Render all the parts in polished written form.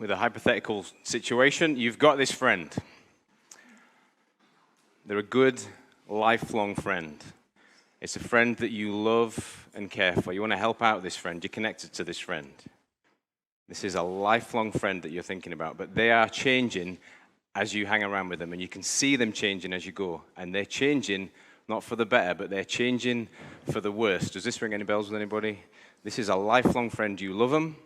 with a hypothetical situation. You've got this friend. They're a good, lifelong friend. It's a friend that you love and care for. You want to help out this friend. You're connected to this friend. This is a lifelong friend that you're thinking about, but they are changing as you hang around with them, and you can see them changing as you go. And they're changing, not for the better, but they're changing for the worse. Does this ring any bells with anybody? This is a lifelong friend. You love them.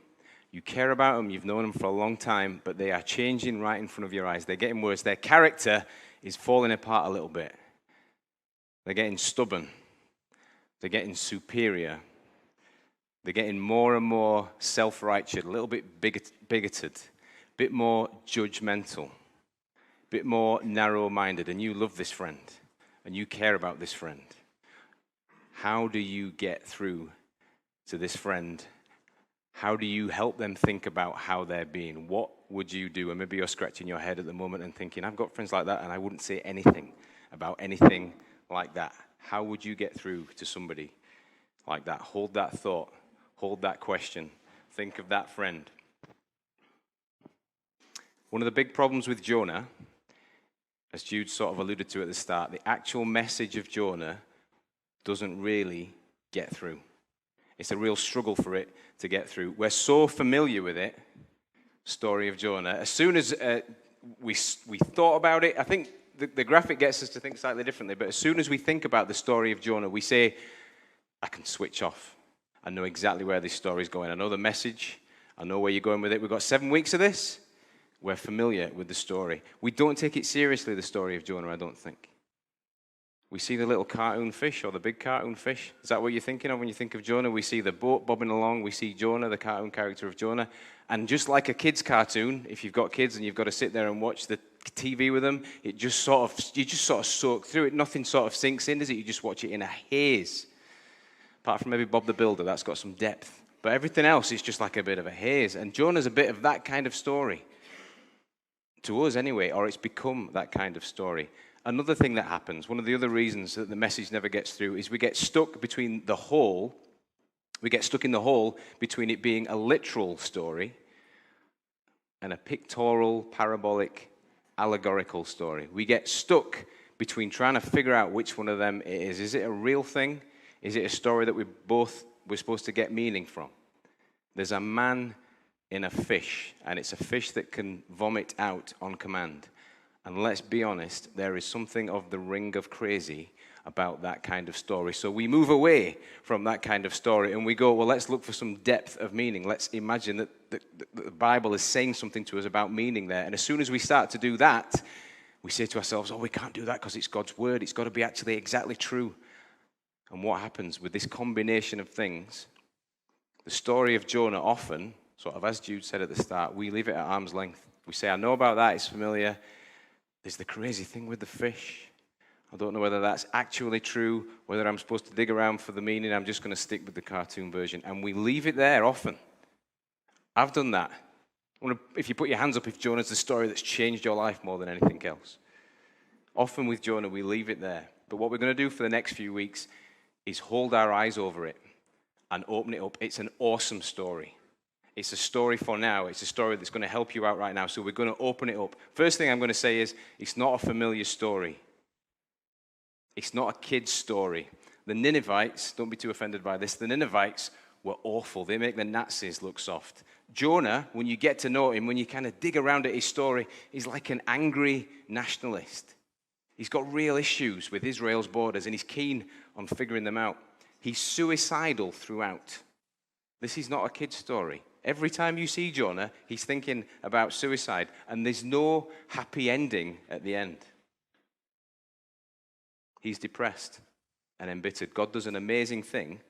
You care about them. You've known them for a long time, but they are changing right in front of your eyes. They're getting worse. Their character is falling apart a little bit. They're getting stubborn. They're getting superior. They're getting more and more self-righteous, a little bit bigoted, a bit more judgmental, a bit more narrow-minded. And you love this friend, and you care about this friend. How do you get through to this friend? How do you help them think about how they're being? What would you do? And maybe you're scratching your head at the moment and thinking, I've got friends like that, and I wouldn't say anything about anything like that. How would you get through to somebody like that? Hold that thought. Hold that question. Think of that friend. One of the big problems with Jonah, as Jude sort of alluded to at the start, the actual message of Jonah doesn't really get through. It's a real struggle for it to get through. We're so familiar with it, story of Jonah. As soon as we thought about it, I think the graphic gets us to think slightly differently, but as soon as we think about the story of Jonah, we say, I can switch off. I know exactly where this story is going. I know the message. I know where you're going with it. We've got 7 weeks of this. We're familiar with the story. We don't take it seriously, the story of Jonah, I don't think. We see the little cartoon fish or the big cartoon fish. Is that what you're thinking of when you think of Jonah? We see the boat bobbing along. We see Jonah, the cartoon character of Jonah. And just like a kid's cartoon, if you've got kids and you've got to sit there and watch the TV with them, you just sort of soak through it. Nothing sort of sinks in, does it? You just watch it in a haze. Apart from maybe Bob the Builder, that's got some depth. But everything else is just like a bit of a haze. And Jonah's a bit of that kind of story. To us anyway, or it's become that kind of story. Another thing that happens, one of the other reasons that the message never gets through, is we get stuck between the hole. We get stuck in the hole between it being a literal story and a pictorial, parabolic, allegorical story. We get stuck between trying to figure out which one of them it is. Is it a real thing? Is it a story that we're supposed to get meaning from? There's a man in a fish, and it's a fish that can vomit out on command. And let's be honest, there is something of the ring of crazy about that kind of story. So we move away from that kind of story and we go, well, let's look for some depth of meaning. Let's imagine that the Bible is saying something to us about meaning there. And as soon as we start to do that, we say to ourselves, oh, we can't do that because it's God's word. It's got to be actually exactly true. And what happens with this combination of things, the story of Jonah often, sort of as Jude said at the start, we leave it at arm's length. We say, I know about that, it's familiar. There's the crazy thing with the fish. I don't know whether that's actually true, whether I'm supposed to dig around for the meaning. I'm just going to stick with the cartoon version. And we leave it there often. I've done that. If you put your hands up, if Jonah's the story that's changed your life more than anything else. Often with Jonah, we leave it there. But what we're going to do for the next few weeks is hold our eyes over it and open it up. It's an awesome story. It's a story for now. It's a story that's going to help you out right now. So we're going to open it up. First thing I'm going to say is it's not a familiar story. It's not a kid's story. The Ninevites, don't be too offended by this, the Ninevites were awful. They make the Nazis look soft. Jonah, when you get to know him, when you kind of dig around at his story, he's like an angry nationalist. He's got real issues with Israel's borders, and he's keen on figuring them out. He's suicidal throughout. This is not a kid's story. Every time you see Jonah, he's thinking about suicide, and there's no happy ending at the end. He's depressed and embittered. God does an amazing thing,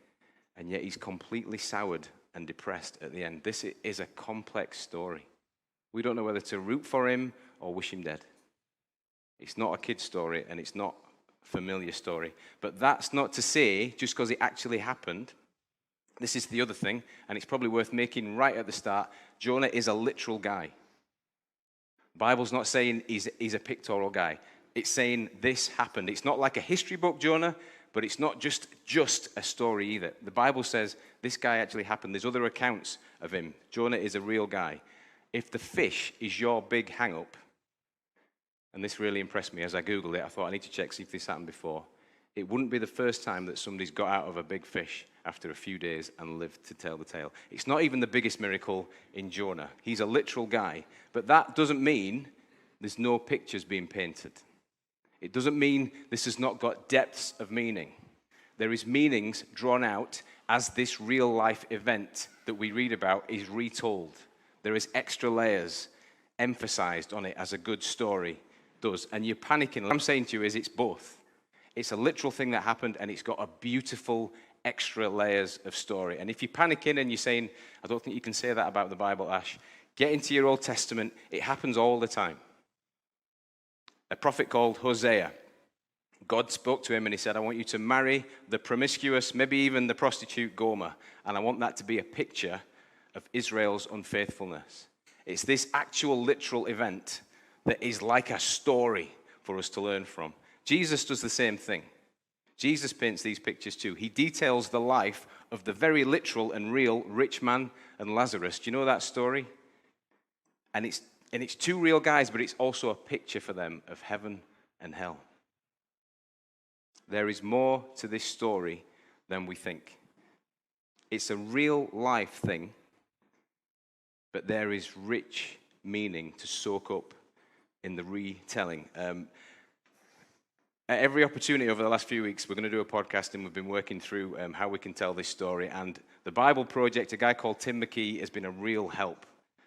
and yet he's completely soured and depressed at the end. This is a complex story. We don't know whether to root for him or wish him dead. It's not a kid's story, and it's not a familiar story. But that's not to say, just because it actually happened, this is the other thing, and it's probably worth making right at the start, Jonah is a literal guy. The Bible's not saying he's a pictorial guy. It's saying this happened. It's not like a history book, Jonah, but it's not just a story either. The Bible says this guy actually happened. There's other accounts of him. Jonah is a real guy. if the fish is your big hang-up, and this really impressed me as I Googled it, I thought I need to check, see if this happened before. It wouldn't be the first time that somebody's got out of a big fish after a few days and lived to tell the tale. It's not even the biggest miracle in Jonah. He's a literal guy. But that doesn't mean there's no pictures being painted. It doesn't mean this has not got depths of meaning. There is meanings drawn out as this real life event that we read about is retold. There is extra layers emphasized on it as a good story does. And you're panicking. What I'm saying to you is it's both. It's a literal thing that happened, and it's got a beautiful extra layers of story. And if you're panicking and you're saying, I don't think you can say that about the Bible, Ash, get into your Old Testament. It happens all the time. A prophet called Hosea, God spoke to him and he said, I want you to marry the promiscuous, maybe even the prostitute Gomer, and I want that to be a picture of Israel's unfaithfulness. It's this actual literal event that is like a story for us to learn from. Jesus does the same thing. Jesus paints these pictures too. He details the life of the very literal and real rich man and Lazarus. Do you know that story? And it's two real guys, but it's also a picture for them of heaven and hell. There is more to this story than we think. It's a real life thing, but there is rich meaning to soak up in the retelling. At every opportunity over the last few weeks, we're going to do a podcast, and we've been working through how we can tell this story. And the Bible Project, a guy called Tim McKee, has been a real help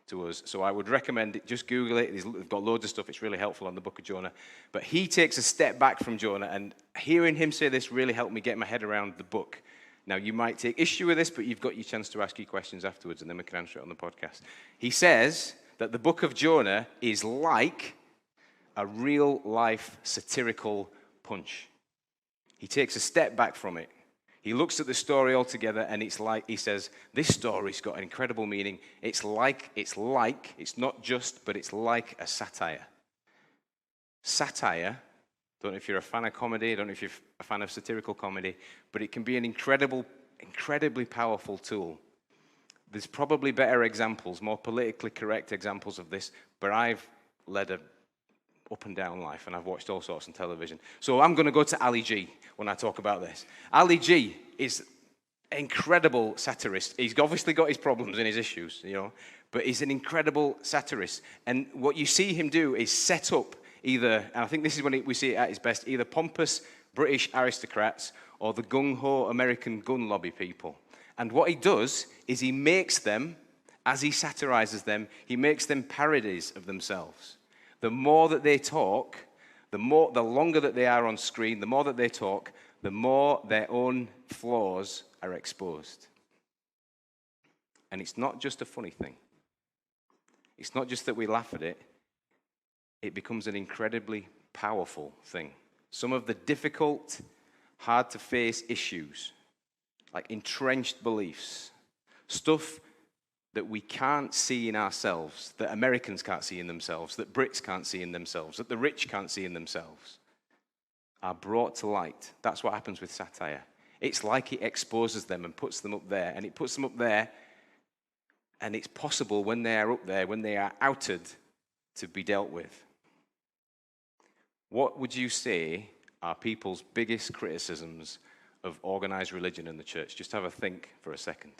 to us. So I would recommend it. Just Google it. They've got loads of stuff. It's really helpful on the book of Jonah. But he takes a step back from Jonah, and hearing him say this really helped me get my head around the book. Now, you might take issue with this, but you've got your chance to ask your questions afterwards, and then we can answer it on the podcast. He says that the book of Jonah is like a real-life satirical punch. He takes a step back from it. He looks at the story altogether, and it's like, he says, this story's got an incredible meaning. It's not just, but it's like a satire. Satire, don't know if you're a fan of comedy, don't know if you're a fan of satirical comedy, but it can be an incredibly powerful tool. There's probably better examples, more politically correct examples of this, but I've led a up and down life, and I've watched all sorts on television. So I'm going to go to Ali G when I talk about this. Ali G is an incredible satirist. He's obviously got his problems and his issues, but he's an incredible satirist. And what you see him do is set up either, and I think this is when we see it at its best, either pompous British aristocrats or the gung-ho American gun lobby people. And what he does is he makes them, as he satirizes them, he makes them parodies of themselves. The more that they talk, the longer that they are on screen, the more that they talk, the more their own flaws are exposed. And it's not just a funny thing. It's not just that we laugh at it. It becomes an incredibly powerful thing. Some of the difficult, hard-to-face issues, like entrenched beliefs, stuff that we can't see in ourselves, that Americans can't see in themselves, that Brits can't see in themselves, that the rich can't see in themselves, are brought to light. That's what happens with satire. It's like it exposes them and puts them up there, and it puts them up there, and it's possible when they are up there, when they are outed, to be dealt with. What would you say are people's biggest criticisms of organized religion in the church? Just have a think for a second.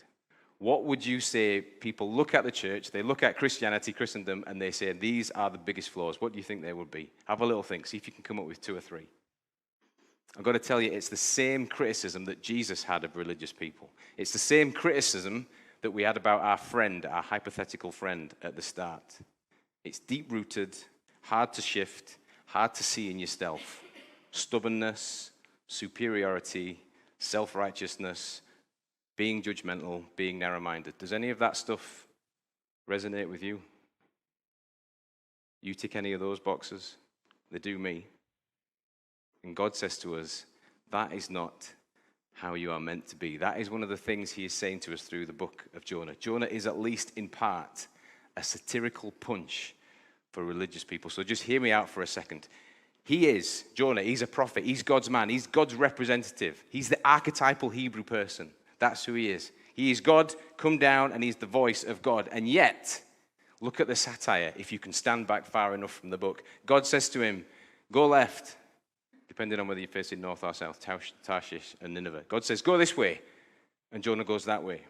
What would you say people look at the church, they look at Christianity, Christendom, and they say, these are the biggest flaws? What do you think they would be? Have a little think. See if you can come up with 2 or 3. I've got to tell you, it's the same criticism that Jesus had of religious people. It's the same criticism that we had about our friend, our hypothetical friend at the start. It's deep-rooted, hard to shift, hard to see in yourself. Stubbornness, superiority, self-righteousness, being judgmental, being narrow-minded. Does any of that stuff resonate with you? You tick any of those boxes? They do me. And God says to us, that is not how you are meant to be. That is one of the things he is saying to us through the book of Jonah. Jonah is at least in part a satirical punch for religious people. So just hear me out for a second. Jonah, he's a prophet. He's God's man. He's God's representative. He's the archetypal Hebrew person. That's who he is. He is God come down, and he's the voice of God. And yet, Look at the satire if you can stand back far enough from the book. God says to him, go left, depending on whether you're facing north or south, Tarshish and Nineveh. God says, go this way, and Jonah goes that way.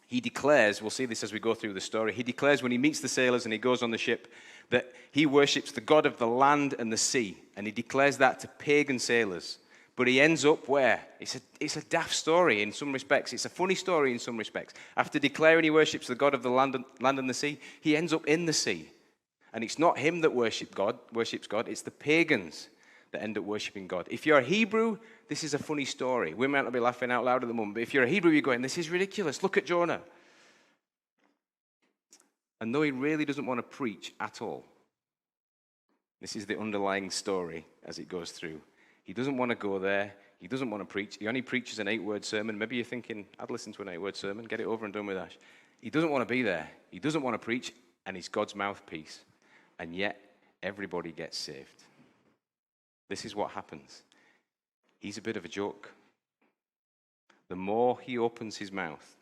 He declares, we'll see this as we go through the story, he declares when he meets the sailors and he goes on the ship that he worships the God of the land and the sea, and he declares that to pagan sailors. But he ends up where? It's a daft story in some respects. It's a funny story in some respects. After declaring he worships the God of the land and the sea, he ends up in the sea. And it's not him that worships God, it's the pagans that end up worshiping God. If you're a Hebrew, this is a funny story. We might not be laughing out loud at the moment, but if you're a Hebrew, you're going, this is ridiculous. Look at Jonah. And though he really doesn't want to preach at all, this is the underlying story as it goes through. He doesn't want to go there. He doesn't want to preach. He only preaches an 8-word sermon. Maybe you're thinking, I'd listen to an 8-word sermon. Get it over and done with, Ash. He doesn't want to be there. He doesn't want to preach, and he's God's mouthpiece. And yet, everybody gets saved. This is what happens. He's a bit of a joke. The more he opens his mouth,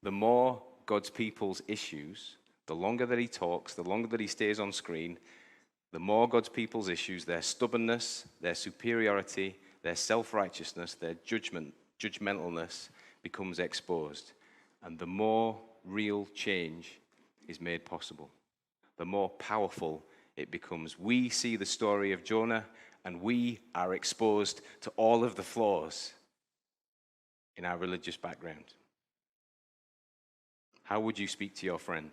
the more God's people's issues, the longer that he talks, the longer that he stays on screen, the more God's people's issues, their stubbornness, their superiority, their self-righteousness, their judgmentalness becomes exposed. And the more real change is made possible, the more powerful it becomes. We see the story of Jonah, and we are exposed to all of the flaws in our religious background. How would you speak to your friend?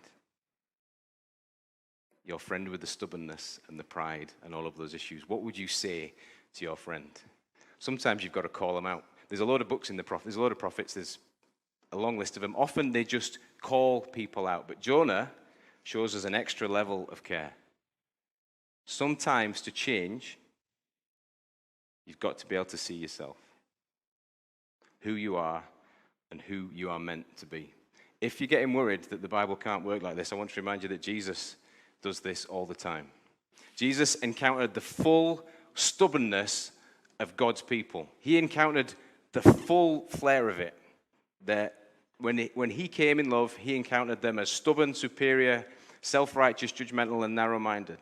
Your friend with the stubbornness and the pride and all of those issues. What would you say to your friend? Sometimes you've got to call them out. There's a load of books in the prophets. There's a load of prophets. There's a long list of them. Often they just call people out. But Jonah shows us an extra level of care. Sometimes to change, you've got to be able to see yourself, who you are and who you are meant to be. If you're getting worried that the Bible can't work like this, I want to remind you that Jesus does this all the time. Jesus encountered the full stubbornness of God's people. He encountered the full flare of it. That when he came in love, he encountered them as stubborn, superior, self-righteous, judgmental, and narrow-minded.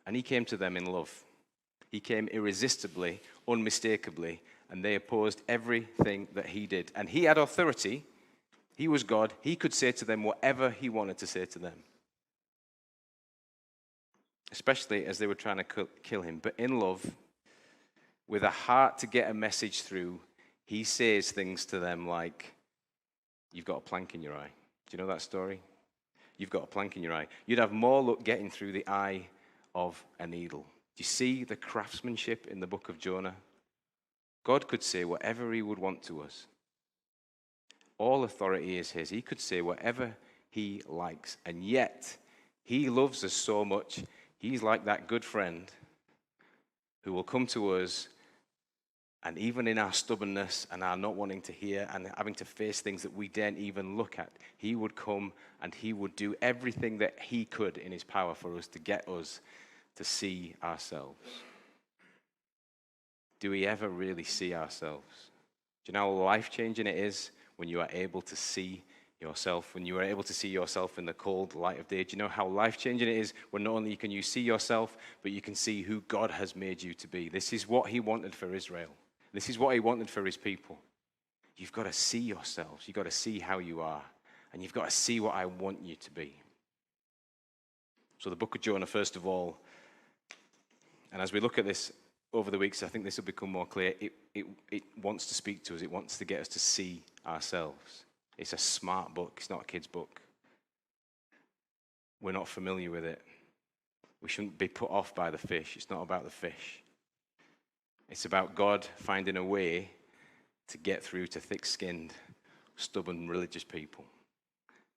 And he came to them in love. He came irresistibly, unmistakably, and they opposed everything that he did. And he had authority. He was God. He could say to them whatever he wanted to say to them, especially as they were trying to kill him. But in love, with a heart to get a message through, he says things to them like, you've got a plank in your eye. Do you know that story? You've got a plank in your eye. You'd have more luck getting through the eye of a needle. Do you see the craftsmanship in the book of Jonah? God could say whatever he would want to us. All authority is his. He could say whatever he likes. And yet, he loves us so much. He's like that good friend who will come to us, and even in our stubbornness and our not wanting to hear and having to face things that we daren't even look at, he would come and he would do everything that he could in his power for us to get us to see ourselves. Do we ever really see ourselves? Do you know how life-changing it is when you are able to see yourself, when you are able to see yourself in the cold light of day? Do you know how life-changing it is when not only can you see yourself, but you can see who God has made you to be? This is what he wanted for Israel. This is what he wanted for his people. You've got to see yourselves. You've got to see how you are. And you've got to see what I want you to be. So the book of Jonah, first of all, and as we look at this over the weeks, I think this will become more clear. It wants to speak to us. It wants to get us to see ourselves. It's a smart book. It's not a kid's book. We're not familiar with it. We shouldn't be put off by the fish. It's not about the fish. It's about God finding a way to get through to thick-skinned, stubborn religious people.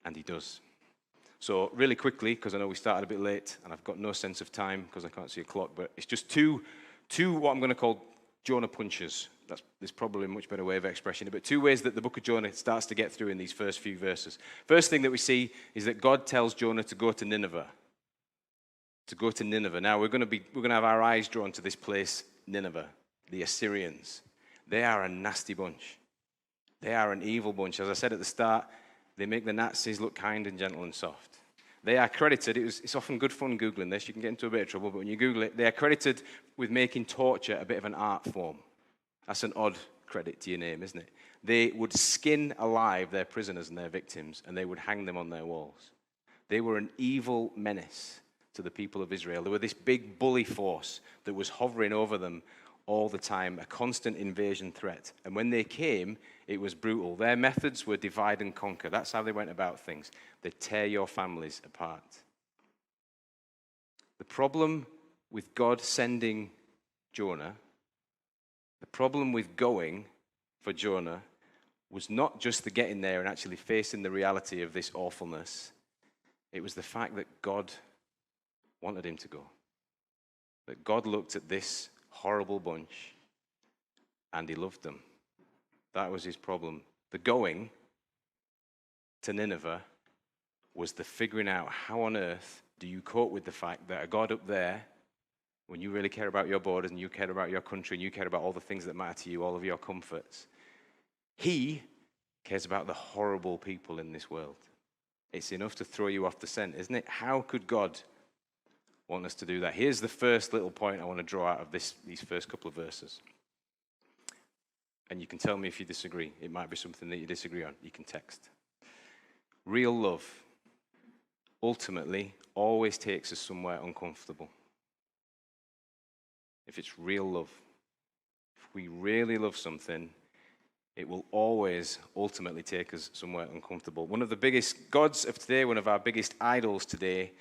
And he does. So really quickly, because I know we started a bit late, and I've got no sense of time because I can't see a clock, but it's just two what I'm going to call Jonah punches. There's probably a much better way of expressing it, but two ways that the book of Jonah starts to get through in these first few verses. First thing that we see is that God tells Jonah to go to Nineveh. To go to Nineveh. Now, we're going to have our eyes drawn to this place, Nineveh, the Assyrians. They are a nasty bunch. They are an evil bunch. As I said at the start, They make the Nazis look kind and gentle and soft. They are credited, it's often good fun Googling this, you can get into a bit of trouble, but when you Google it, they are credited with making torture a bit of an art form. That's an odd credit to your name, isn't it? They would skin alive their prisoners and their victims, and they would hang them on their walls. They were an evil menace to the people of Israel. They were this big bully force that was hovering over them all the time, a constant invasion threat. And when they came, it was brutal. Their methods were divide and conquer. That's how they went about things. They'd tear your families apart. The problem with God sending Jonah, the problem with going for Jonah was not just the getting there and actually facing the reality of this awfulness. It was the fact that God wanted him to go. That God looked at this horrible bunch and he loved them. That was his problem. The going to Nineveh was the figuring out how on earth do you cope with the fact that a God up there, when you really care about your borders and you care about your country and you care about all the things that matter to you, all of your comforts, he cares about the horrible people in this world. It's enough to throw you off the scent, isn't it? How could God want us to do that? Here's the first little point I want to draw out of these first couple of verses. And you can tell me if you disagree. It might be something that you disagree on. You can text. Real love ultimately always takes us somewhere uncomfortable. If it's real love, if we really love something, it will always ultimately take us somewhere uncomfortable. One of the biggest gods of today, one of our biggest idols today,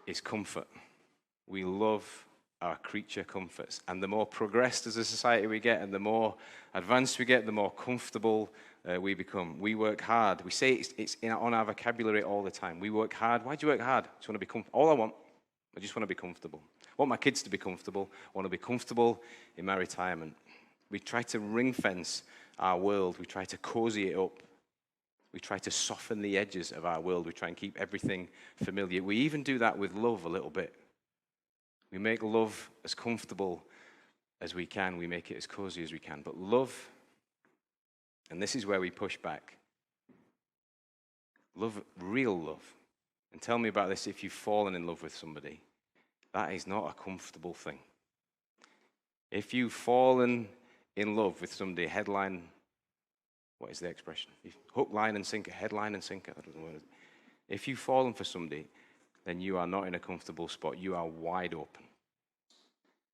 is comfort. We love our creature comforts. And the more progressed as a society we get and the more advanced we get, the more comfortable we become. We work hard. We say it's on our vocabulary all the time. We work hard. Why do you work hard? I just want to be comfortable. All I just want to be comfortable. I want my kids to be comfortable. I want to be comfortable in my retirement. We try to ring fence our world. We try to cozy it up. We try to soften the edges of our world. We try and keep everything familiar. We even do that with love a little bit. We make love as comfortable as we can. We make it as cozy as we can. But love, and this is where we push back. Love, real love. And tell me about this if you've fallen in love with somebody. That is not a comfortable thing. If you've fallen in love with somebody, headline, what is the expression? Hook, line, and sinker. Headline and sinker. That doesn't work. If you've fallen for somebody, then you are not in a comfortable spot. You are wide open.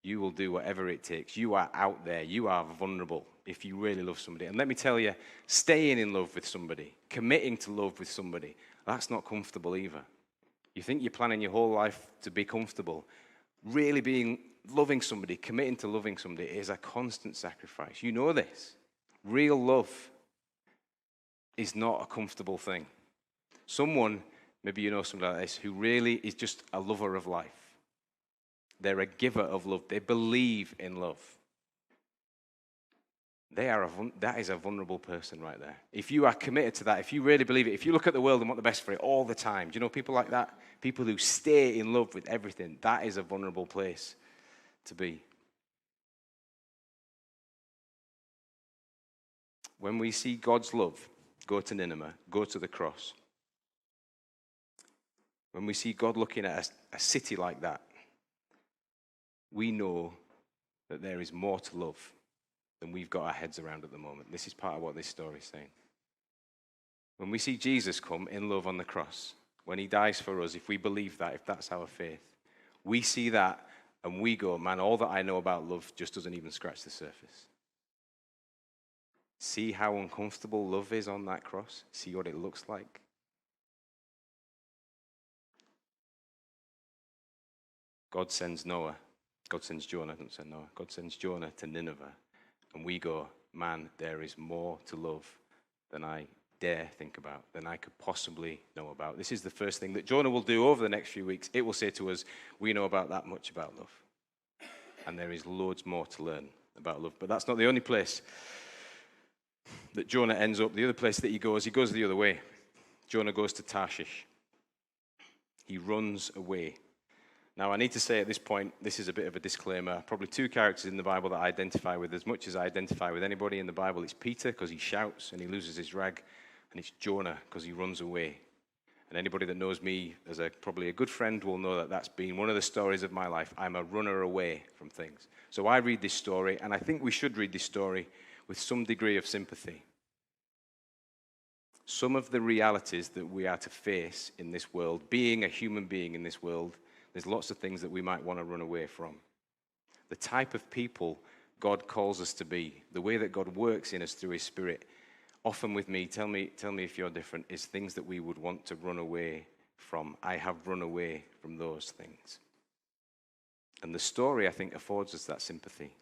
You will do whatever it takes. You are out there. You are vulnerable if you really love somebody. And let me tell you, staying in love with somebody, committing to love with somebody, that's not comfortable either. You think you're planning your whole life to be comfortable. Really loving somebody, committing to loving somebody is a constant sacrifice. You know this. Real love is not a comfortable thing. Someone, maybe you know somebody like this, who really is just a lover of life. They're a giver of love. They believe in love. That is a vulnerable person right there. If you are committed to that, if you really believe it, if you look at the world and want the best for it all the time, do you know people like that? People who stay in love with everything. That is a vulnerable place to be. When we see God's love go to Nineveh, go to the cross, when we see God looking at a city like that, we know that there is more to love than we've got our heads around at the moment. This is part of what this story is saying. When we see Jesus come in love on the cross, when he dies for us, if we believe that, if that's our faith, we see that and we go, man, all that I know about love just doesn't even scratch the surface. See how uncomfortable love is on that cross? See what it looks like? God sends Jonah, don't send Noah. God sends Jonah to Nineveh. And we go, man, there is more to love than I dare think about, than I could possibly know about. This is the first thing that Jonah will do over the next few weeks. It will say to us, we know about that much about love. And there is loads more to learn about love. But that's not the only place that Jonah ends up. The other place that he goes the other way. Jonah goes to Tarshish. He runs away. Now, I need to say at this point, this is a bit of a disclaimer. Probably two characters in the Bible that I identify with as much as I identify with anybody in the Bible. It's Peter, because he shouts and he loses his rag. and it's Jonah because he runs away. And anybody that knows me as probably a good friend will know that that's been one of the stories of my life. I'm a runner away from things. So I read this story, and I think we should read this story with some degree of sympathy. Some of the realities that we are to face in this world, being a human being in this world, there's lots of things that we might want to run away from. The type of people God calls us to be, the way that God works in us through his Spirit, often with me, tell me if you're different, is things that we would want to run away from. I have run away from those things. And the story, I think, affords us that sympathy.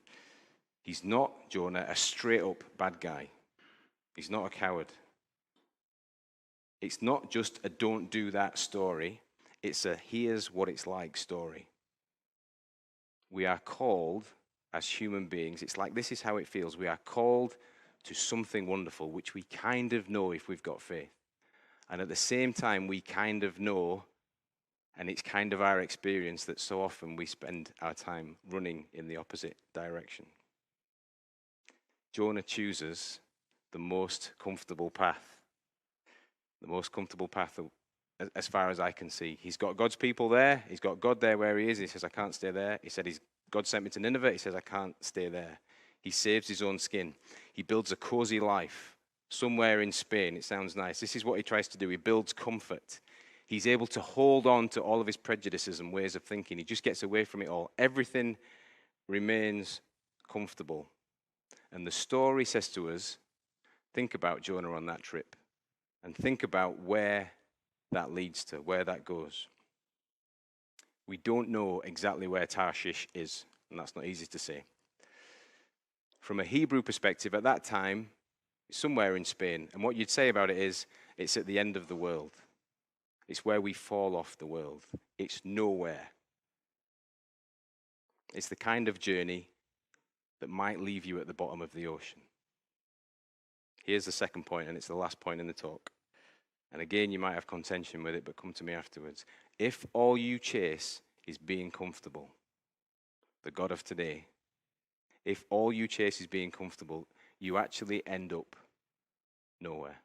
He's not, Jonah, a straight-up bad guy. He's not a coward. It's not just a don't do that story. It's a here's what it's like story. We are called as human beings. It's like this is how it feels. We are called to something wonderful, which we kind of know if we've got faith. And at the same time, we kind of know, and it's kind of our experience that so often we spend our time running in the opposite direction. Jonah chooses the most comfortable path. The most comfortable path as far as I can see. He's got God's people there. He's got God there where he is. He says, I can't stay there. He said, God sent me to Nineveh. He says, I can't stay there. He saves his own skin. He builds a cozy life somewhere in Spain. It sounds nice. This is what he tries to do. He builds comfort. He's able to hold on to all of his prejudices and ways of thinking. He just gets away from it all. Everything remains comfortable. And the story says to us, think about Jonah on that trip and think about where that leads to, where that goes. We don't know exactly where Tarshish is, and that's not easy to say. From a Hebrew perspective, at that time, it's somewhere in Spain. And what you'd say about it is, it's at the end of the world. It's where we fall off the world. It's nowhere. It's the kind of journey that might leave you at the bottom of the ocean. Here's the second point, and it's the last point in the talk. And again, you might have contention with it, but come to me afterwards. If all you chase is being comfortable, the God of today, if all you chase is being comfortable, you actually end up nowhere.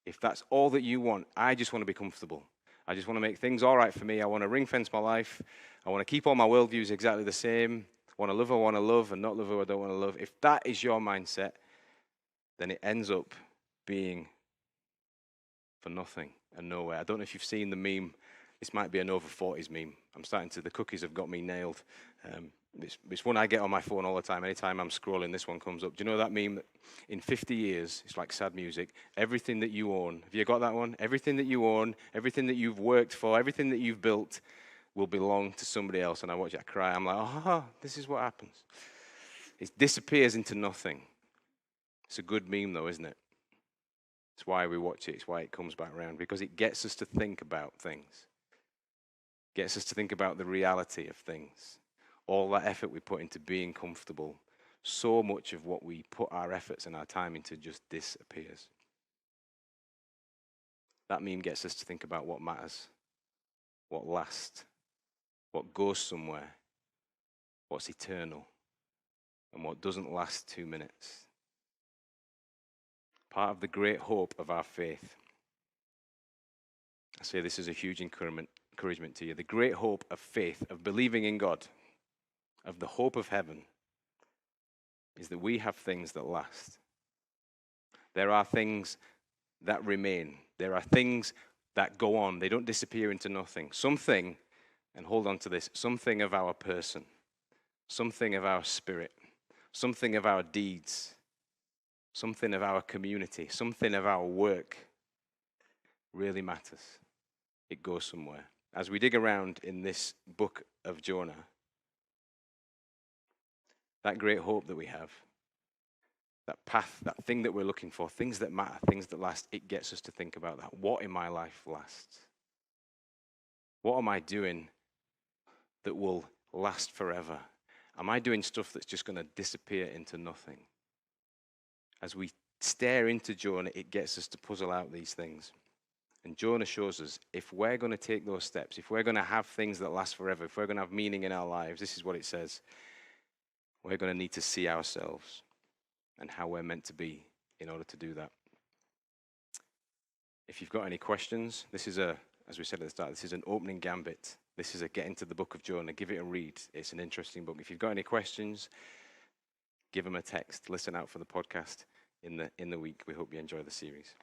If that's all that you want, I just want to be comfortable. I just want to make things all right for me. I want to ring fence my life. I want to keep all my worldviews exactly the same. I want to love who I want to love and not love who I don't want to love. If that is your mindset, then it ends up being for nothing and nowhere. I don't know if you've seen the meme. This might be an over 40s meme. The cookies have got me nailed. It's one I get on my phone all the time. Anytime I'm scrolling, this one comes up. Do you know that meme that in 50 years, it's like sad music, everything that you own, have you got that one? Everything that you own, everything that you've worked for, everything that you've built will belong to somebody else. And I watch it cry. I'm like, oh, this is what happens. It disappears into nothing. It's a good meme though, isn't it? It's why we watch it. It's why it comes back around, because it gets us to think about things. Gets us to think about the reality of things. All that effort we put into being comfortable, so much of what we put our efforts and our time into just disappears. That meme gets us to think about what matters, what lasts, what goes somewhere, what's eternal, and what doesn't last 2 minutes. Part of the great hope of our faith. I say this is a huge encouragement to you. The great hope of faith, of believing in God, of the hope of heaven, is that we have things that last. There are things that remain. There are things that go on. They don't disappear into nothing. Something, and hold on to this, something of our person, something of our spirit, something of our deeds, something of our community, something of our work really matters. It goes somewhere. As we dig around in this book of Jonah, that great hope that we have, that path, that thing that we're looking for, things that matter, things that last, it gets us to think about that. What in my life lasts? What am I doing that will last forever? Am I doing stuff that's just going to disappear into nothing? As we stare into Jonah, it gets us to puzzle out these things. And Jonah shows us, if we're going to take those steps, if we're going to have things that last forever, if we're going to have meaning in our lives, this is what it says. We're going to need to see ourselves and how we're meant to be in order to do that. If you've got any questions, this is as we said at the start, this is an opening gambit. This is a get into the book of Jonah, give it a read. It's an interesting book. If you've got any questions, give them a text. Listen out for the podcast in the week. We hope you enjoy the series.